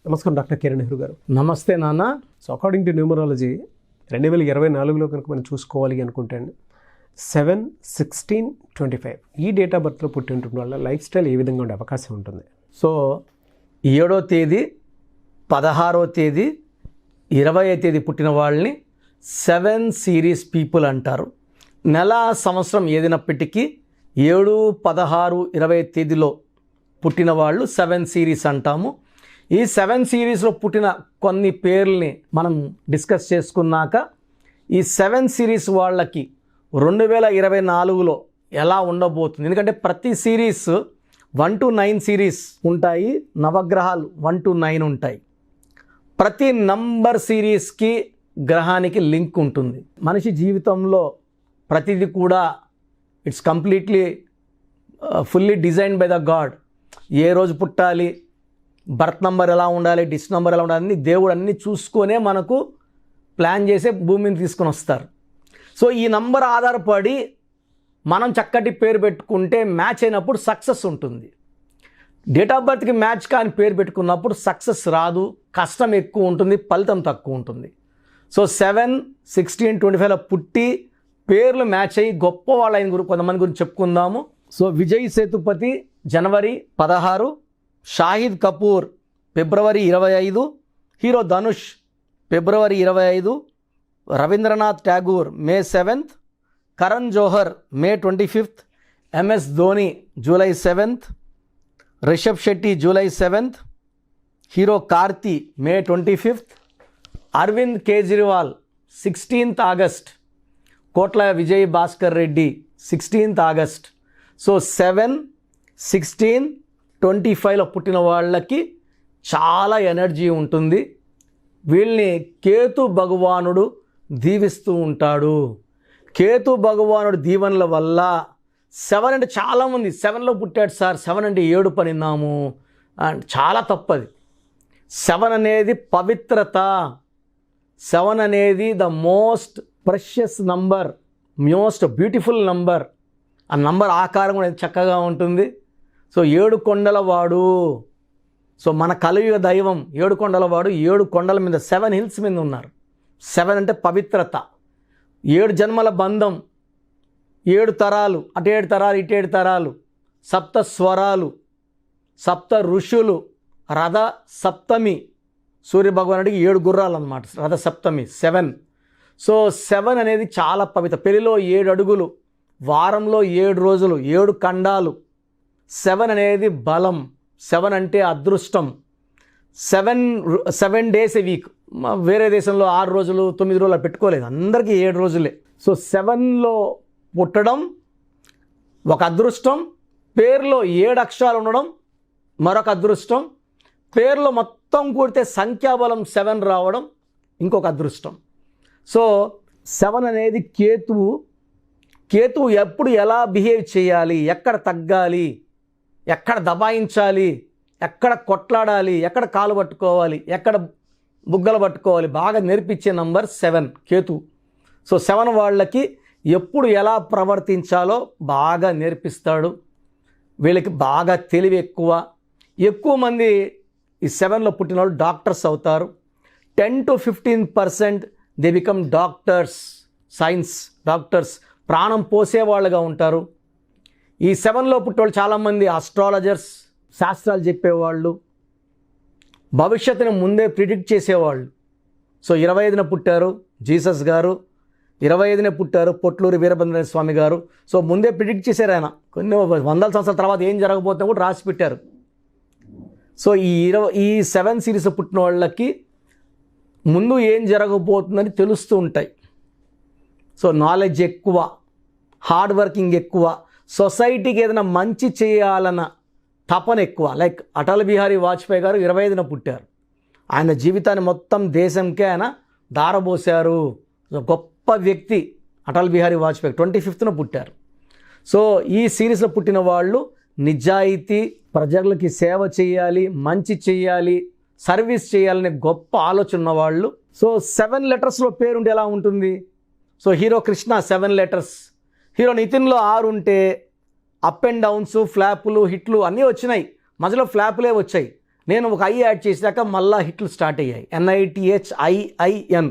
నమస్కారం డాక్టర్ కిరణ్ నెహ్రూ గారు. నమస్తే నాన్న. సో అకార్డింగ్ టు న్యూమరాలజీ 2024లో కనుక మనం చూసుకోవాలి అనుకుంటే 7, 16, 25 ఈ డేట్ ఆఫ్ బర్త్లో పుట్టి ఉంటుంది వాళ్ళ లైఫ్ స్టైల్ ఏ విధంగా ఉండే అవకాశం ఉంటుంది? సో 7వ తేదీ, 16వ తేదీ, 20వ తేదీ పుట్టిన వాళ్ళని 7 సిరీస్ పీపుల్ అంటారు. నెల సంవత్సరం ఏదైనప్పటికీ 7, 16, 20 తేదీలో పుట్టిన వాళ్ళు 7 సిరీస్ అంటాము. ఈ 7 సిరీస్లో పుట్టిన కొన్ని పేర్లని మనం డిస్కస్ చేసుకున్నాక ఈ 7 సిరీస్ వాళ్ళకి 2024లో ఎలా ఉండబోతుంది, ఎందుకంటే ప్రతి సిరీస్ 1 to 9 సిరీస్ ఉంటాయి, నవగ్రహాలు 1 to 9 ఉంటాయి. ప్రతి నంబర్ సిరీస్కి గ్రహానికి లింక్ ఉంటుంది. మనిషి జీవితంలో ప్రతిదీ కూడా it's completely fully designed by the God. ఏ రోజు పుట్టాలి, బర్త్ నంబర్ ఎలా ఉండాలి, డిస్ నంబర్ ఎలా ఉండాలి అన్ని దేవుడు అన్నీ చూసుకొనే మనకు ప్లాన్ చేసే భూమిని తీసుకొని వస్తారు. సో ఈ నంబర్ ఆధారపడి మనం చక్కటి పేరు పెట్టుకుంటే మ్యాచ్ అయినప్పుడు సక్సెస్ ఉంటుంది. డేట్ ఆఫ్ బర్త్కి మ్యాచ్ కాని పేరు పెట్టుకున్నప్పుడు సక్సెస్ రాదు, కష్టం ఎక్కువ ఉంటుంది, ఫలితం తక్కువ ఉంటుంది. సో 7, 16, 25లో పుట్టి పేర్లు మ్యాచ్ అయ్యి గొప్ప వాళ్ళ కొంతమంది గురించి చెప్పుకుందాము. సో విజయ్ సేతుపతి జనవరి 16, షాహిద్ కపూర్ ఫిబ్రవరి 25, హీరో ధనుష్ ఫిబ్రవరి 25, రవీంద్రనాథ్ ఠాగూర్ మే 7th, కరణ్ జోహర్ మే 25th, MS ధోని జూలై 7th, రిషబ్ శెట్టి జూలై 7th, హీరో కార్తీ మే 25th, అరవింద్ కేజ్రీవాల్ 16th ఆగస్ట్, కోట్ల విజయ్ భాస్కర్ రెడ్డి 16th ఆగస్ట్. సో 7, 16, 25లో పుట్టిన వాళ్ళకి చాలా ఎనర్జీ ఉంటుంది. వీళ్ళని కేతు భగవానుడు దీవిస్తూ ఉంటాడు. కేతు భగవానుడు దీవెనల వల్ల 7 అంటే చాలామంది 7లో పుట్టాడు సార్, 7 అంటే 7 పనిన్నాము అండ్ చాలా తప్పది. 7 అనేది పవిత్రత. 7 అనేది the most precious number, most beautiful number. ఆ నంబర్ ఆకారం కూడా చక్కగా ఉంటుంది. సో 7 కొండల వాడు, సో మన కలియుగ దైవం 7 కొండల వాడు. 7 కొండల మీద 7 హిల్స్ మీద ఉన్నారు. 7 అంటే పవిత్రత, 7 జన్మల బంధం, 7 తరాలు, అటు 7 తరాలు, ఇటు 7 తరాలు, 7 స్వరాలు, 7 ఋషులు, రథ సప్తమి, సూర్యభగవానుడికి 7 గుర్రాలు అన్నమాట, రథ సప్తమి 7. సో 7 అనేది చాలా పవిత్ర. పెళ్లిలో 7 అడుగులు, వారంలో 7 రోజులు, 7 ఖండాలు. 7 అనేది బలం, 7 అంటే అదృష్టం. 7 డేస్ ఏ వీక్. వేరే దేశంలో 6 రోజులు 9 రోజులు పెట్టుకోలేదు, అందరికీ 7 రోజులే. సో 7లో పుట్టడం ఒక అదృష్టం. పేరులో 7 అక్షరాలు ఉండడం మరొక అదృష్టం. పేరులో మొత్తం కూడితే సంఖ్యాబలం 7 రావడం ఇంకొక అదృష్టం. సో 7 అనేది కేతువు. కేతువు ఎప్పుడు ఎలా బిహేవ్ చేయాలి, ఎక్కడ తగ్గాలి, ఎక్కడ దబాయించాలి, ఎక్కడ కొట్లాడాలి, ఎక్కడ కాలు పట్టుకోవాలి, ఎక్కడ బుగ్గలు పట్టుకోవాలి బాగా నేర్పించే నంబర్ 7 కేతు. సో 7 వాళ్ళకి ఎప్పుడు ఎలా ప్రవర్తించాలో బాగా నేర్పిస్తాడు. వీళ్ళకి బాగా తెలివి ఎక్కువ. ఎక్కువ మంది ఈ 7లో పుట్టిన వాళ్ళు డాక్టర్స్ అవుతారు. 10 to 15% they become doctors, science doctors, ప్రాణం పోసేవాళ్ళుగా ఉంటారు. ఈ 7లో పుట్టేవాళ్ళు చాలామంది ఆస్ట్రాలజర్స్, శాస్త్రాలు చెప్పేవాళ్ళు, భవిష్యత్తుని ముందే ప్రిడిక్ట్ చేసేవాళ్ళు. సో 25న పుట్టారు జీసస్ గారు, 25నే పుట్టారు పొట్లూరి వీరభద్ర స్వామి గారు. సో ముందే ప్రిడిక్ట్ చేశారు ఆయన. కొన్ని వందల సంవత్సరాల తర్వాత ఏం జరగబోతుందో కూడా రాసి పెట్టారు. సో ఈ 7 సిరీస్ పుట్టిన వాళ్ళకి ముందు ఏం జరగబోతుందని తెలుస్తూ ఉంటాయి. సో నాలెడ్జ్ ఎక్కువ, హార్డ్ వర్కింగ్ ఎక్కువ, సొసైటీకి ఏదైనా మంచి చేయాలన్న తపన ఎక్కువ. లైక్ అటల్ బిహారీ వాజ్పేయి గారు 25న పుట్టారు. ఆయన జీవితాన్ని మొత్తం దేశంకే ఆయన దారబోశారు. గొప్ప వ్యక్తి అటల్ బిహారీ వాజ్పేయి 25న పుట్టారు. సో ఈ సిరీస్లో పుట్టిన వాళ్ళు నిజాయితీ, ప్రజలకి సేవ చేయాలి, మంచి చేయాలి, సర్వీస్ చేయాలనే గొప్ప ఆలోచన ఉన్నవాళ్ళు. సో 7 లెటర్స్లో పేరుంటే ఎలా ఉంటుంది? So hero Krishna 7 letters, hero నితిన్లో 6 ఉంటే అప్ అండ్ డౌన్స్, ఫ్లాపులు, హిట్లు అన్నీ వచ్చినాయి. మధ్యలో ఫ్లాపులే వచ్చాయి. నేను ఒక ఐ యాడ్ చేశాక మళ్ళీ హిట్లు స్టార్ట్ అయ్యాయి. NITHIIN.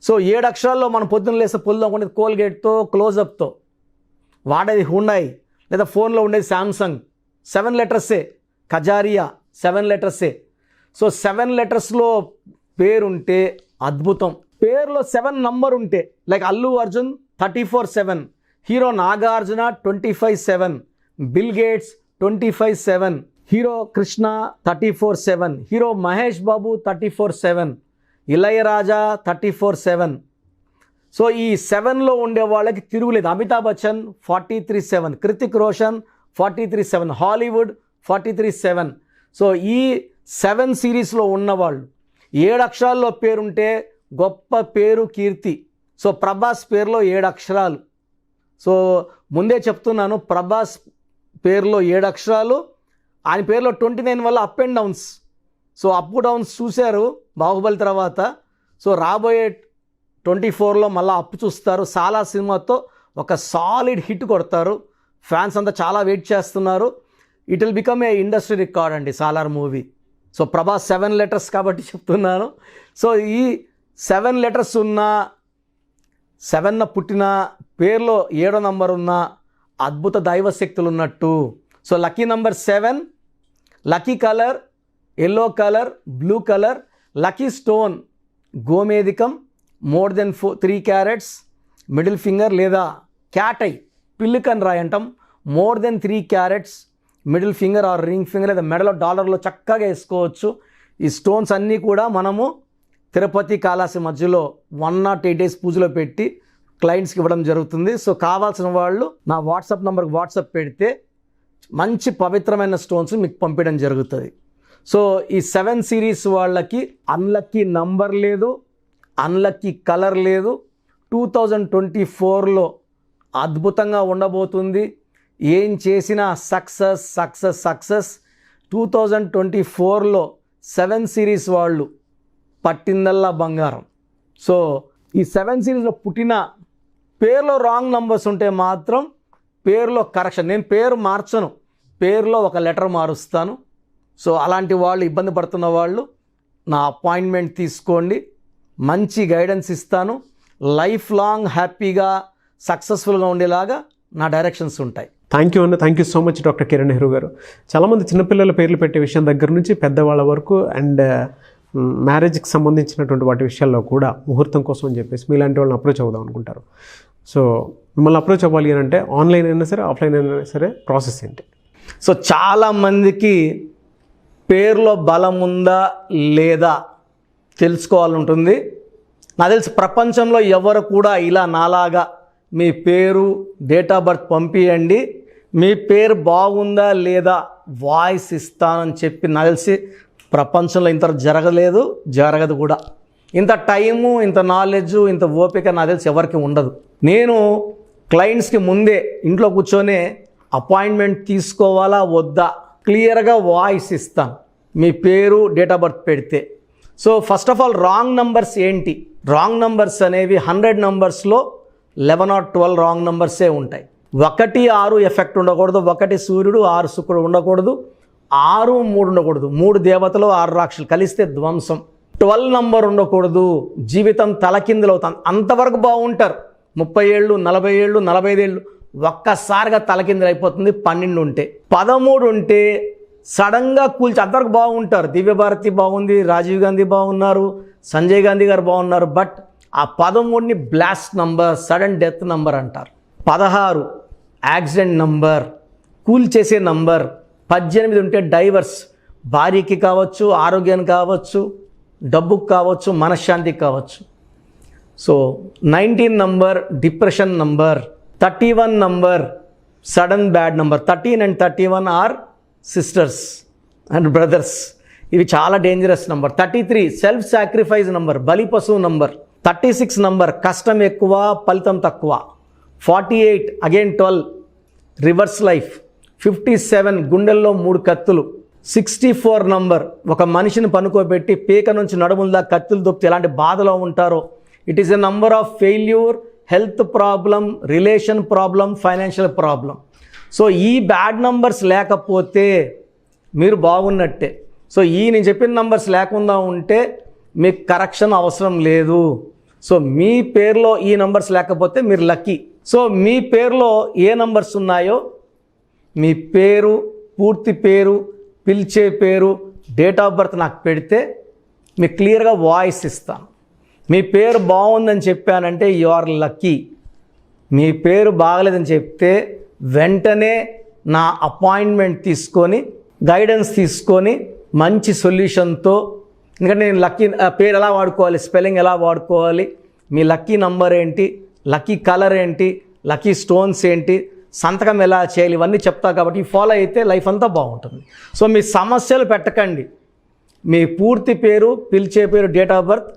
సో 7 అక్షరాల్లో మనం పొద్దున్న లేస్తే పొద్దున ఉండేది కోల్గేట్తో, క్లోజప్తో, వాడేది హుండాయ్, లేదా ఫోన్లో ఉండేది శాంసంగ్. 7 లెటర్సే. కజారియా 7 లెటర్సే. సో 7 లెటర్స్లో పేరుంటే అద్భుతం. పేరులో 7 నంబర్ ఉంటే, like Allu Arjun 34/7, hero Nagarjuna 25/7, Bill Gates 25/7, hero Krishna 34/7, hero Mahesh Babu 34/7, Ilaiyaraaja 34/7. So ఈ 7లో ఉండే వాళ్ళకి తిరుగులేదు. అమితాబ్ బచ్చన్ 43/7, కృతిక్ రోషన్ 43/7, హాలీవుడ్ 43/7. సో ఈ 7 సిరీస్లో ఉన్నవాళ్ళు 7 అక్షరాల్లో పేరుంటే గొప్ప పేరు, కీర్తి. సో ప్రభాస్ పేరులో 7 అక్షరాలు. సో ముందే చెప్తున్నాను, ప్రభాస్ పేరులో 7 అక్షరాలు, ఆయన పేరులో 29 వల్ల up and downs. So up downs చూశారు బాహుబలి తర్వాత. సో రాబోయే 24లో మళ్ళీ అప్పు చూస్తారు. సాలా సినిమాతో ఒక సాలిడ్ హిట్ కొడతారు. ఫ్యాన్స్ అంతా చాలా వెయిట్ చేస్తున్నారు. It will become a industry record అండి Salaar movie. So Prabhas 7 letters కాబట్టి చెప్తున్నాను. సో ఈ 7 లెటర్స్ ఉన్న, 7న పుట్టిన, పేరులో 7వ నంబర్ ఉన్న అద్భుత దైవశక్తులు ఉన్నట్టు. So lucky number 7, lucky colour yellow colour, blue colour, lucky stone గోమేధికం, more than 3 carats, middle finger లేదా క్యాట్ ఐ, పిల్లికన్ రాయి అంటాం, more than 3 carats, middle finger or ring finger లేదా మెడలో డాలర్లో చక్కగా వేసుకోవచ్చు. ఈ స్టోన్స్ అన్నీ కూడా మనము తిరుపతి కాళహస్తి మధ్యలో 108 days పూజలో పెట్టి క్లయింట్స్కి ఇవ్వడం జరుగుతుంది. సో కావాల్సిన వాళ్ళు నా వాట్సాప్ నెంబర్కి వాట్సాప్ పెడితే మంచి పవిత్రమైన స్టోన్స్ మీకు పంపించడం జరుగుతుంది. సో ఈ 7 సిరీస్ వాళ్ళకి అన్లక్కీ నంబర్ లేదు, అన్లక్కీ కలర్ లేదు. 2024లో అద్భుతంగా ఉండబోతుంది. ఏం చేసినా సక్సెస్ సక్సెస్ సక్సెస్. 2024లో 7 సిరీస్ వాళ్ళు పట్టిందల్లా బంగారం. సో ఈ 7 సిరీస్లో పుట్టిన పేరులో రాంగ్ నంబర్స్ ఉంటే మాత్రం పేరులో కరెక్షన్. నేను పేరు మార్చను, పేరులో ఒక లెటర్ మారుస్తాను. సో అలాంటి వాళ్ళు, ఇబ్బంది పడుతున్న వాళ్ళు నా అపాయింట్మెంట్ తీసుకోండి, మంచి గైడెన్స్ ఇస్తాను. లైఫ్ లాంగ్ హ్యాపీగా సక్సెస్ఫుల్గా ఉండేలాగా నా డైరెక్షన్స్ ఉంటాయి. థ్యాంక్ యూ అన్న. Thank you so much doctor Kiran Nehru గారు. చాలామంది చిన్నపిల్లల పేర్లు పెట్టే విషయం దగ్గర నుంచి పెద్దవాళ్ళ వరకు అండ్ మ్యారేజ్కి సంబంధించినటువంటి వాటి విషయాల్లో కూడా ముహూర్తం కోసం అని చెప్పేసి మీలాంటి వాళ్ళని అప్రోచ్ అవుదాం అనుకుంటారు. సో మిమ్మల్ని అప్రోచ్ అవ్వాలి అని అంటే ఆన్లైన్ అయినా సరే, ఆఫ్లైన్ అయినా సరే, ప్రాసెస్ ఏంటి? సో చాలామందికి పేరులో బలం ఉందా లేదా తెలుసుకోవాలంటుంది. నాకు తెలిసి ప్రపంచంలో ఎవరు కూడా ఇలా నాలాగా మీ పేరు, డేట్ ఆఫ్ బర్త్ పంపియండి, మీ పేరు బాగుందా లేదా వాయిస్ ఇస్తానని చెప్పి నాకు తెలిసి ప్రపంచంలో ఇంత జరగలేదు, జరగదు కూడా. ఇంత టైము, ఇంత నాలెడ్జ్, ఇంత ఓపిక నాకు తెలిసి ఎవరికి ఉండదు. నేను క్లయింట్స్కి ముందే ఇంట్లో కూర్చొని అపాయింట్మెంట్ తీసుకోవాలా వద్దా క్లియర్గా వాయిస్ ఇస్తాను, మీ పేరు, డేట్ ఆఫ్ బర్త్ పెడితే. So first of all wrong numbers ఏంటి? రాంగ్ నంబర్స్ అనేవి 100 నంబర్స్లో 11 or 12 రాంగ్ నంబర్సే ఉంటాయి. 1, 6 ఎఫెక్ట్ ఉండకూడదు, 1 సూర్యుడు 6 శుక్రుడు ఉండకూడదు, 6, 3 ఉండకూడదు, 3 దేవతలు 6 రాక్షసులు కలిస్తే ధ్వంసం. 12 నంబర్ ఉండకూడదు, జీవితం తలకిందులు అవుతాను. అంతవరకు బాగుంటారు, 30 ఏళ్ళు, 40 ఏళ్ళు, 45 ఏళ్ళు, ఒక్కసారిగా తలకిందులు అయిపోతుంది. 12 ఉంటే, 13 ఉంటే సడన్గా కూల్చి అంతవరకు బాగుంటారు. దివ్యభారతి బాగుంది, రాజీవ్ గాంధీ బాగున్నారు, సంజయ్ గాంధీ గారు బాగున్నారు. బట్ ఆ 13ని blast number, sudden death number అంటారు. 16 యాక్సిడెంట్ నంబర్, కూల్ చేసే నంబర్. 18 ఉంటే డైవర్స్, భార్యకి కావచ్చు, ఆరోగ్యానికి కావచ్చు, డబ్బుకు కావచ్చు, మనశ్శాంతికి కావచ్చు. So 19 number depression number. 31 number sudden bad number. 13 and 31 are sisters and brothers. ఇవి చాలా dangerous number. 33 self sacrifice number, బలి పశువు నంబర్. 36 నంబర్ కష్టం ఎక్కువ, ఫలితం తక్కువ. 48 అగైన్ 12 రివర్స్ లైఫ్. 57 గుండెల్లో 3 కత్తులు. 64 నంబర్ ఒక మనిషిని పనుకోబెట్టి పీక నుంచి నడుముల కత్తులు దొప్పితే ఎలాంటి బాధలో ఉంటారో. It is a number of failure, health problem, relation problem, financial problem. So ఈ బ్యాడ్ నంబర్స్ లేకపోతే మీరు బాగున్నట్టే. సో నేను చెప్పిన నంబర్స్ లేకుండా ఉంటే మీకు కరెక్షన్ అవసరం లేదు. సో మీ పేరులో ఈ నంబర్స్ లేకపోతే మీరు లక్కీ. సో మీ పేరులో ఏ నంబర్స్ ఉన్నాయో మీ పేరు, పూర్తి పేరు, పిలిచే పేరు, డేట్ ఆఫ్ బర్త్ నాకు పెడితే మీకు క్లియర్గా వాయిస్ ఇస్తాను. మీ పేరు బాగుందని చెప్పానంటే యు ఆర్ లక్కీ. మీ పేరు బాగలేదని చెప్తే వెంటనే నా అపాయింట్మెంట్ తీసుకొని గైడెన్స్ తీసుకొని మంచి సొల్యూషన్తో, ఎందుకంటే నేను లక్కీ పేరు ఎలా వాడుకోవాలి, స్పెల్లింగ్ ఎలా వాడుకోవాలి, మీ లక్కీ నంబర్ ఏంటి, లక్కీ కలర్ ఏంటి, లక్కీ స్టోన్స్ ఏంటి, సంతకం ఎలా చేయాలి, ఇవన్నీ చెప్తా కాబట్టి ఫాలో అయితే లైఫ్ అంతా బాగుంటుంది. సో మీ సమస్యలు పెట్టకండి. మీ పూర్తి పేరు, పిలిచే పేరు, డేట్ ఆఫ్ బర్త్,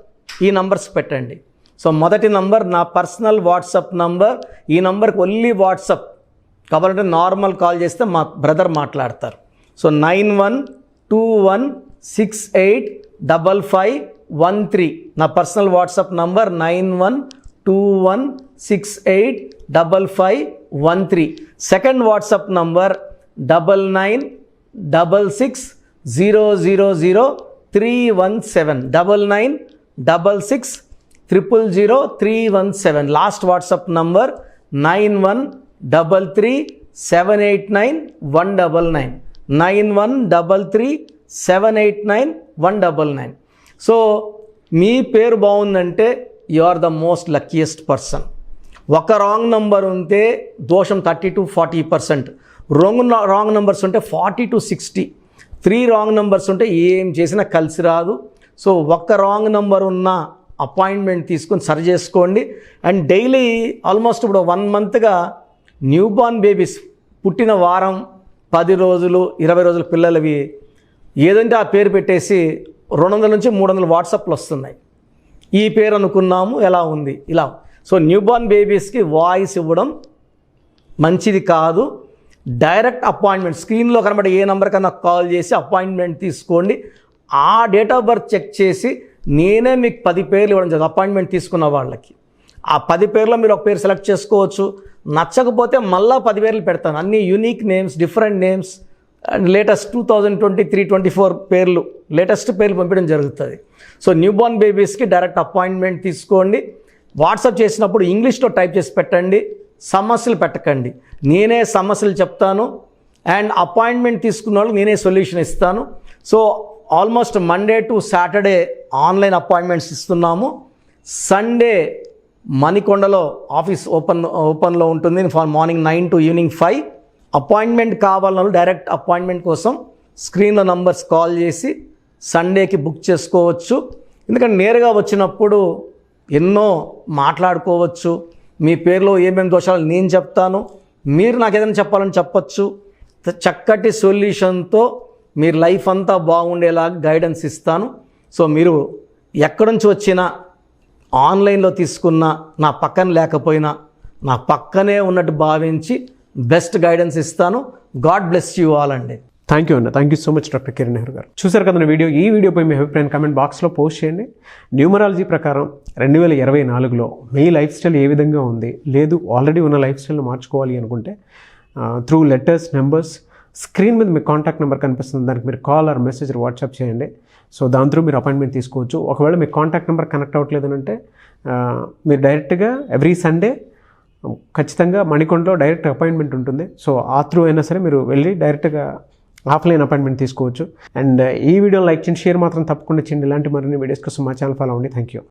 ఈ నంబర్స్ పెట్టండి. సో మొదటి నంబర్ నా పర్సనల్ వాట్సాప్ నంబర్. ఈ నంబర్కి ఓన్లీ వాట్సాప్, కాబట్టి నార్మల్ కాల్ చేస్తే మా బ్రదర్ మాట్లాడతారు. సో 9121685513 నా personal WhatsApp number 9121685513. Second WhatsApp number 9966000317 9966000317. Last WhatsApp number 9133789199 9133789199. So మీ పేరు బాగుందంటే you are the most luckiest person. ఒక రాంగ్ నంబర్ ఉంటే దోషం 30 to 40%, రాంగ్ నంబర్స్ ఉంటే 40 to 60, 3 రాంగ్ నంబర్స్ ఉంటే ఏం చేసినా కలిసి రాదు. సో ఒక్క రాంగ్ నంబర్ ఉన్న అపాయింట్మెంట్ తీసుకొని సరి చేసుకోండి. అండ్ డైలీ ఆల్మోస్ట్ ఇప్పుడు 1 మంత్గా న్యూ బార్న్ బేబీస్ పుట్టిన వారం, 10 రోజులు, 20 రోజుల పిల్లలవి ఏదంటే ఆ పేరు పెట్టేసి 200 నుంచి 300 వాట్సాప్లు వస్తున్నాయి. ఈ పేరు అనుకున్నాము, ఎలా ఉంది ఇలా. సో న్యూ బార్న్ బేబీస్కి వాయిస్ ఇవ్వడం మంచిది కాదు. డైరెక్ట్ అపాయింట్మెంట్, స్క్రీన్లో కనబడే ఏ నెంబర్ కన్నా కాల్ చేసి అపాయింట్మెంట్ తీసుకోండి. ఆ డేట్ ఆఫ్ బర్త్ చెక్ చేసి నేనే మీకు 10 పేర్లు ఇవ్వడం జరుగుతుంది అపాయింట్మెంట్ తీసుకున్న వాళ్ళకి. ఆ 10 పేర్లో మీరు ఒక పేరు సెలెక్ట్ చేసుకోవచ్చు. నచ్చకపోతే మళ్ళీ 10 పేర్లు పెడతాను, అన్ని unique names, different names, and latest 2023-24 పేర్లు, లేటెస్ట్ పేర్లు పంపించడం జరుగుతుంది. సో న్యూ బార్న్ బేబీస్కి డైరెక్ట్ అపాయింట్మెంట్ తీసుకోండి. వాట్సాప్ చేసినప్పుడు ఇంగ్లీష్లో టైప్ చేసి పెట్టండి, సమస్యలు పెట్టకండి. నేనే సమస్యలు చెప్తాను అండ్ అపాయింట్మెంట్ తీసుకున్న వాళ్ళకి నేనే సొల్యూషన్ ఇస్తాను. So almost Monday to Saturday online appointments ఇస్తున్నాము. సండే మణికొండలో ఆఫీస్ ఓపెన్లో ఉంటుంది మార్నింగ్ 9 to ఈవినింగ్ 5. అపాయింట్మెంట్ కావాలన్న డైరెక్ట్ అపాయింట్మెంట్ కోసం స్క్రీన్లో నంబర్స్ కాల్ చేసి సండేకి బుక్ చేసుకోవచ్చు. ఎందుకంటే నేరుగా వచ్చినప్పుడు ఎన్నో మాట్లాడుకోవచ్చు. మీ పేరులో ఏమేమి దోషాలు నేను చెప్తాను, మీరు నాకు ఏదైనా చెప్పాలని చెప్పచ్చు. చక్కటి సొల్యూషన్తో మీరు లైఫ్ అంతా బాగుండేలాగా గైడెన్స్ ఇస్తాను. సో మీరు ఎక్కడి నుంచి వచ్చినా, ఆన్లైన్లో తీసుకున్న, నా పక్కన లేకపోయినా నా పక్కనే ఉన్నట్టు భావించి బెస్ట్ గైడెన్స్ ఇస్తాను. గాడ్ బ్లెస్ యూ ఆల్ అండి. థ్యాంక్ యూ అన్న. Thank you so much doctor Kiran Nehru గారు. చూసారు కదా వీడియో. ఈ వీడియోపై మీ అభిప్రాయం కామెంట్ బాక్స్లో పోస్ట్ చేయండి. న్యూమరాలజీ ప్రకారం 2024లో మీ లైఫ్ స్టైల్ ఏ విధంగా ఉంది, లేదు ఆల్రెడీ ఉన్న లైఫ్ స్టైల్ని మార్చుకోవాలి అనుకుంటే త్రూ లెటర్స్, నెంబర్స్, స్క్రీన్ మీద మీ కాంటాక్ట్ నెంబర్ కనిపిస్తుంది, దానికి మీరు కాల్ ఆర్ మెసేజ్ వాట్సాప్ చేయండి. సో దాని త్రూ మీరు అపాయింట్మెంట్ తీసుకోవచ్చు. ఒకవేళ మీ కాంటాక్ట్ నెంబర్ కనెక్ట్ అవ్వట్లేదు అంటే మీరు డైరెక్ట్గా ఎవ్రీ సండే ఖచ్చితంగా మణికొండలో డైరెక్ట్ అపాయింట్మెంట్ ఉంటుంది. సో ఆ త్రూ అయినా సరే మీరు వెళ్ళి డైరెక్ట్గా ఆఫ్లైన్ అపాయింట్మెంట్ తీసుకోవచ్చు. అండ్ ఈ వీడియో లైక్ చేయండి, షేర్ మాత్రం తప్పకుండా చేయండి. ఇలాంటి మరిన్ని వీడియోస్ కోసం మా ఛానల్ ఫాలో అవ్వండి. Thank you.